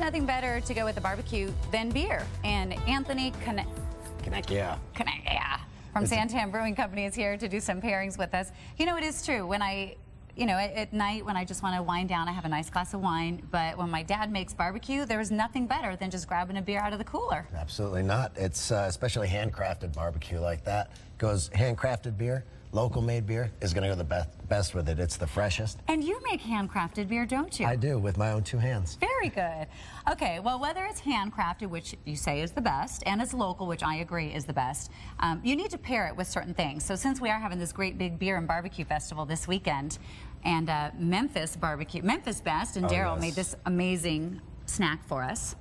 nothing better to go with a barbecue than beer. And Anthony Connect from SanTan Brewing Company is here to do some pairings with us. You know, it is true. When at night when I just want to wind down, I have a nice glass of wine. But when my dad makes barbecue, there is nothing better than just grabbing a beer out of the cooler. Absolutely not. It's especially handcrafted barbecue like that. Goes handcrafted beer. Local made beer is going to go the best with it. It's the freshest. And you make handcrafted beer, don't you? I do, with my own 2 hands. Very good. Okay, well, whether it's handcrafted, which you say is the best, and it's local, which I agree is the best, you need to pair it with certain things. So since we are having this great big beer and barbecue festival this weekend, and Memphis Best and Daryl made this amazing snack for us.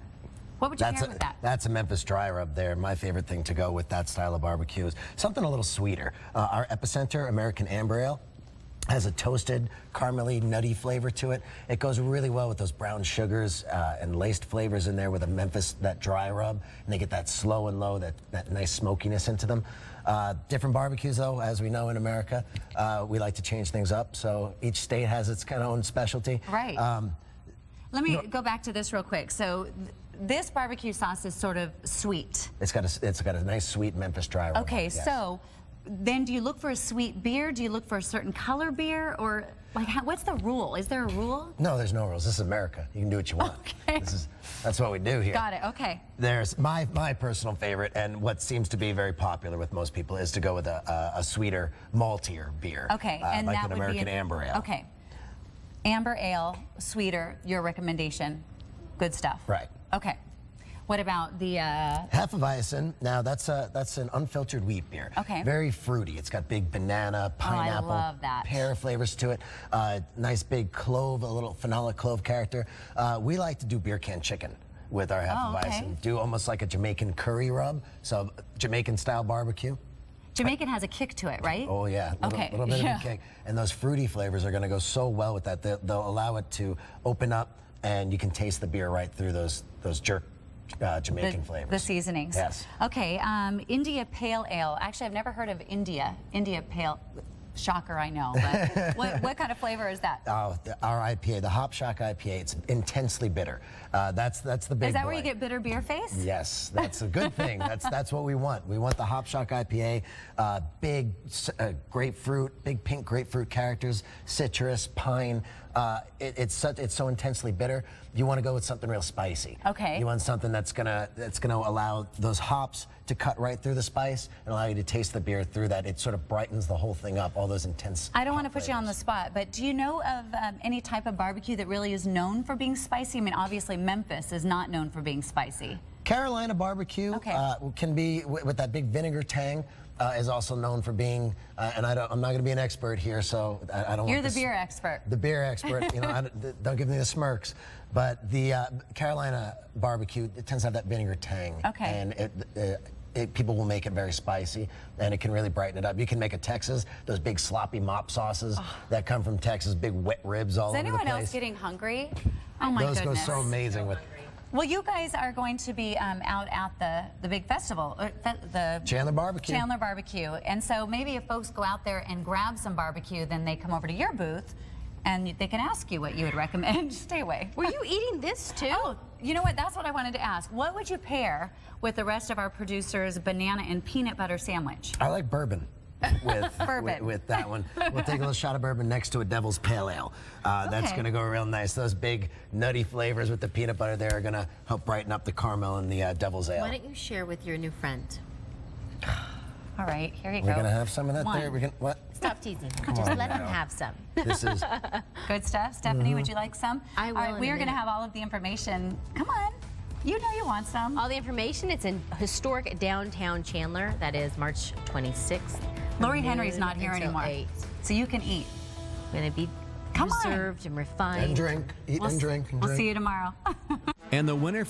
What would you pair with that? That's a Memphis dry rub there. My favorite thing to go with that style of barbecue is something a little sweeter. Our Epicenter American Amber Ale has a toasted, caramely, nutty flavor to it. It goes really well with those brown sugars and laced flavors in there with a Memphis, that dry rub, and they get that slow and low, that nice smokiness into them. Different barbecues, though, as we know in America, we like to change things up, so each state has its kind of own specialty. Right. Let me go back to this real quick. So this barbecue sauce is sort of sweet. It's got a nice sweet Memphis dry rub. Okay, yes. So then do you look for a sweet beer? Do you look for a certain color beer? Or like what's the rule? Is there a rule? No, there's no rules. This is America. You can do what you want. Okay. That's what we do here. Got it, okay. There's my personal favorite, and what seems to be very popular with most people, is to go with a sweeter, maltier beer. Okay, and like that an would American be Amber Ale. Okay. Amber Ale, sweeter, your recommendation. Good stuff. Right. Okay. What about the Hefeweizen? Now that's an unfiltered wheat beer. Okay. Very fruity. It's got big banana, pineapple, I love that. pear flavors to it. Nice big clove, a little phenolic clove character. We like to do beer can chicken with our Hefeweizen. Okay. Do almost like a Jamaican curry rub, so Jamaican style barbecue. Jamaican has a kick to it, right? Oh yeah, little bit of a kick. And those fruity flavors are going to go so well with that. They'll allow it to open up, and you can taste the beer right through those jerk Jamaican flavors. The seasonings. Yes. Okay, India Pale Ale. Actually, I've never heard of India Pale. Shocker, I know. But what kind of flavor is that? Oh, our IPA, the Hop Shock IPA. It's intensely bitter. That's the big. Is that where you get bitter beer face? Yes, that's a good thing. That's what we want. We want the Hop Shock IPA. Big grapefruit, big pink grapefruit characters, citrus, pine. It's so intensely bitter. You want to go with something real spicy. Okay. You want something that's gonna allow those hops to cut right through the spice and allow you to taste the beer through that. It sort of brightens the whole thing up. All those intense. I don't want to put you on the spot, but do you know of any type of barbecue that really is known for being spicy? I mean, obviously Memphis is not known for being spicy. Carolina barbecue can be with that big vinegar tang. Is also known for being, and I'm not going to be an expert here, so I don't. You're the beer expert. The beer expert, you know, don't give me the smirks. But the Carolina barbecue, it tends to have that vinegar tang. Okay. And people will make it very spicy, and it can really brighten it up. You can make a Texas, those big sloppy mop sauces that come from Texas, big wet ribs all over the place. Is anyone else getting hungry? Oh my goodness. Those go so amazing with. Well, you guys are going to be out at the big festival, the Chandler Barbecue. Chandler Barbecue, and so maybe if folks go out there and grab some barbecue, then they come over to your booth, and they can ask you what you would recommend. Stay away. Were you eating this too? Oh, you know what? That's what I wanted to ask. What would you pair with the rest of our producers' banana and peanut butter sandwich? I like bourbon. With that one. We'll take a little shot of bourbon next to a Devil's Pale Ale. That's going to go real nice. Those big nutty flavors with the peanut butter there are going to help brighten up the caramel in the Devil's Ale. Why don't you share with your new friend? All right, here you go. We're going to have some of that there? What? Stop teasing. Just let him have some. This is good stuff. Stephanie, would you like some? I will. All right, we are going to have all of the information. Come on. You know you want some. All the information, it's in historic downtown Chandler. That is March 26th. Lori Henry's not here anymore, 8. so you can eat. Going to be reserved and refined. And drink. Eat and drink. We'll see you tomorrow. And the winner